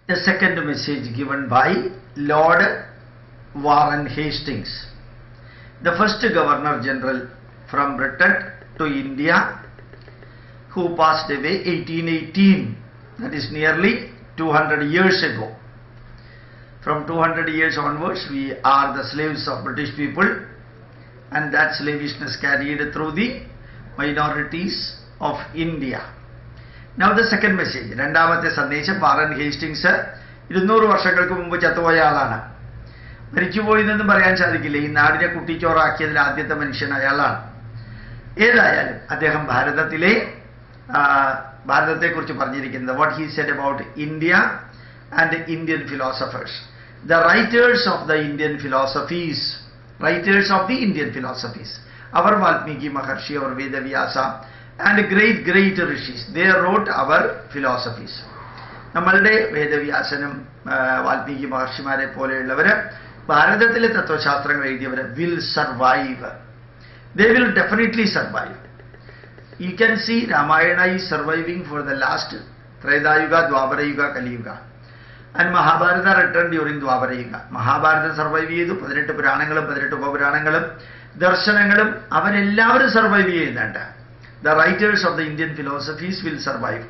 The second message given by Lord Warren Hastings, the first Governor General from Britain to India, who passed away 1818, that is nearly 200 years ago. From 200 years onwards, we are the slaves of British people, and that slavishness carried through the minorities of India. Now the second message, രണ്ടാമത്തെ സന്ദേശം, Warren Hastings 200 വർഷങ്ങൾക്ക് മുമ്പ് ചത്തുപോയ ആളാണ്. മരിച്ചുപോയിന്നൊന്നും പറയാൻ സാധിക്കില്ല. ഈ നാടിനെ കുട്ടിച്ചോറാക്കിയതിൽ ആദ്യത്തെ മനുഷ്യൻ അയാളാണ്. ഏതായാലും അദ്ദേഹം ഭാരതത്തെക്കുറിച്ച് പറഞ്ഞിരിക്കുന്നത്, what he said about India and Indian philosophers, the writers of the Indian philosophies, our Mal+Engl Maharshi, our Vedavyasa, and great rishis, they wrote our philosophies. നമ്മളുടെ വേദവ്യാസനും വാൽമീകി മഹർഷിമാരെ പോലെയുള്ളവര് ഭാരതത്തിലെ തത്വശാസ്ത്രങ്ങൾ എഴുതിയവര് will survive. They will definitely survive. You can see Ramayana is surviving for the last Treta Yuga, Dwapara Yuga, Kali Yuga. And Mahabharata returned during Dwapara Yuga. Mahabharata survive ചെയ്തു. 18 പുരാണങ്ങളും 18 ഉപപുരാണങ്ങളും ദർശനങ്ങളും അവരെല്ലാവരും survive ചെയ്യുന്നുണ്ട്. The writers of the Indian philosophies will survive.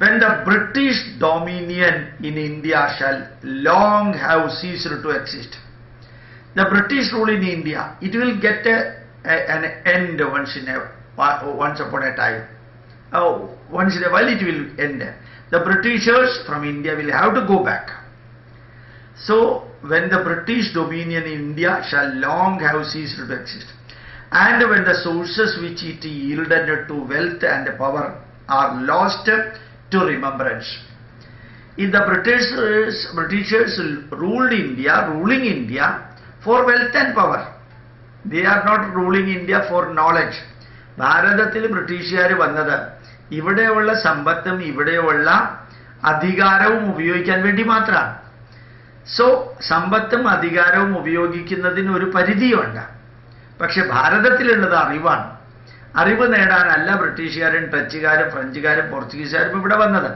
When the British dominion in India shall long have ceased to exist. The British rule in India, it will get an end once upon a time. Once in a while it will end. The Britishers from India will have to go back. So when the British dominion in India shall long have ceased to exist, and when the sources which it yielded to wealth and power are lost to remembrance. If the Britishers ruling India for wealth and power, they are not ruling India for knowledge. ഭാരതത്തിൽ ബ്രിട്ടീഷുകാർ വന്നത് ഇവിടെയുള്ള സമ്പത്തും ഇവിടെയുള്ള അധികാരവും ഉപയോഗിക്കാൻ വേണ്ടി മാത്രമാണ്. സോ സമ്പത്തും അധികാരവും ഉപയോഗിക്കുന്നതിന് ഒരു പരിധിയുണ്ട്. പക്ഷെ ഭാരതത്തിലുള്ളത് അറിവാണ്. അറിവ് നേടാനല്ല ബ്രിട്ടീഷുകാരും ഡച്ചുകാരും ഫ്രഞ്ചുകാരും പോർച്ചുഗീസുകാരും ഇവിടെ വന്നത്.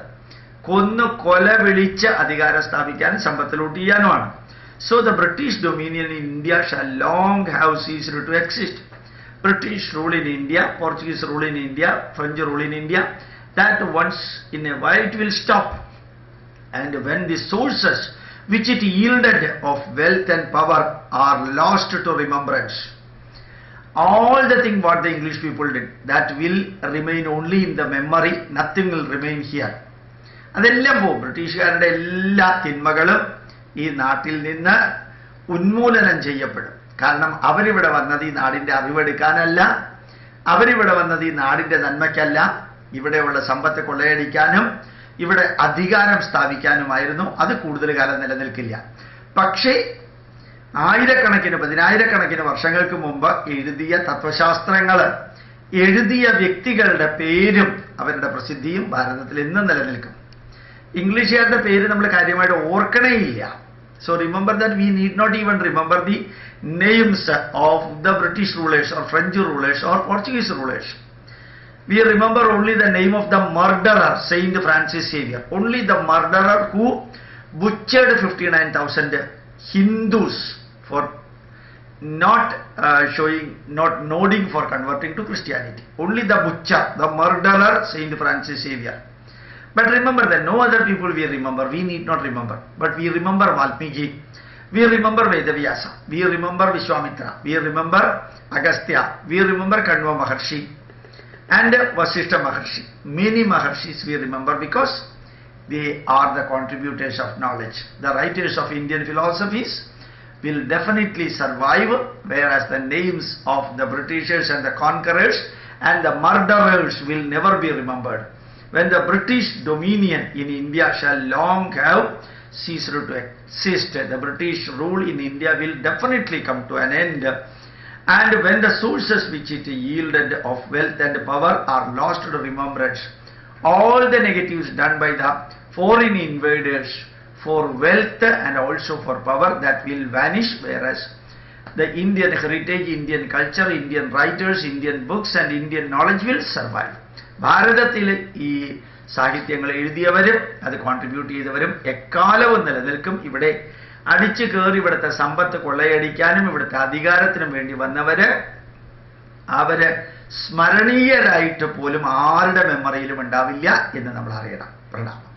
കൊല വിളിച്ച് അധികാരം സ്ഥാപിക്കാനും സമ്പത്ത് ലൂട്ട് ചെയ്യാനുമാണ്. So the British dominion in India shall long have ceased to exist. British rule in India, Portuguese rule in India, French rule in India, that once in a while it will stop. And when the sources which it yielded of wealth and power are lost to remembrance, all the thing what the English people did, that will remain only in the memory, nothing will remain here. അതെല്ലാം പോകും. ബ്രിട്ടീഷുകാരുടെ എല്ലാ തിന്മകളും ഈ നാട്ടിൽ നിന്ന് ഉന്മൂലനം ചെയ്യപ്പെടും. കാരണം അവരിവിടെ വന്നത് ഈ നാടിന്റെ അറിവെടുക്കാനല്ല, അവരിവിടെ വന്നത് ഈ നാടിന്റെ നന്മയ്ക്കല്ല, ഇവിടെയുള്ള സമ്പത്ത് കൊള്ളയടിക്കാനും ഇവിടെ അധികാരം സ്ഥാപിക്കാനുമായിരുന്നു. അത് കൂടുതൽ കാലം നിലനിൽക്കില്ല. പക്ഷേ ആയിരക്കണക്കിന് 10,000 വർഷങ്ങൾക്ക് മുമ്പ് എഴുതിയ തത്വശാസ്ത്രങ്ങൾ എഴുതിയ വ്യക്തികളുടെ പേരും അവരുടെ പ്രസിദ്ധിയും ഭാരതത്തിൽ ഇന്നും നിലനിൽക്കും. ഇംഗ്ലീഷുകാരുടെ പേര് നമ്മൾ കാര്യമായിട്ട് ഓർക്കണേയില്ല. So remember that we need not even remember the names of the British rulers or French rulers or Portuguese rulers. We remember only the name of the murderer, Saint Francis Xavier. Only the murderer who butchered 59,000 Hindus for not nodding for converting to Christianity. Only the butcher, the murderer, Saint Francis Xavier. But remember that no other people we remember, we need not remember. But we remember Mal+Engl, we remember Vedavyasa, we remember Vishwamitra, we remember Agastya, we remember Kanva Maharshi and Vasishtha Maharshi. Many Maharshis we remember because they are the contributors of knowledge. The writers of Indian philosophies will definitely survive, whereas the names of the Britishers and the conquerors and the murderers will never be remembered. When the British dominion in India shall long have ceased to exist, the British rule in India will definitely come to an end. And when the sources which it yielded of wealth and power are lost to remembrance, all the negatives done by the foreign invaders for wealth and also for power, that will vanish, whereas the Indian heritage, Indian culture, Indian writers, Indian books and Indian knowledge will survive. ഭാരതത്തിൽ ഈ സാഹിത്യങ്ങൾ എഴുതിയവരും അത് contribute ചെയ്തവരും എക്കാലവും നിലനിൽക്കും. ഇവിടെ അടിച്ചു കയറി ഇവിടുത്തെ സമ്പത്ത് കൊള്ളയടിക്കാനും ഇവിടുത്തെ അധികാരത്തിനും വേണ്ടി വന്നവര് അവര് സ്മരണീയരായിട്ട് പോലും ആരുടെ മെമ്മറിയിലും ഉണ്ടാവില്ല എന്ന് നമ്മൾ അറിയണം. പ്രണാമം.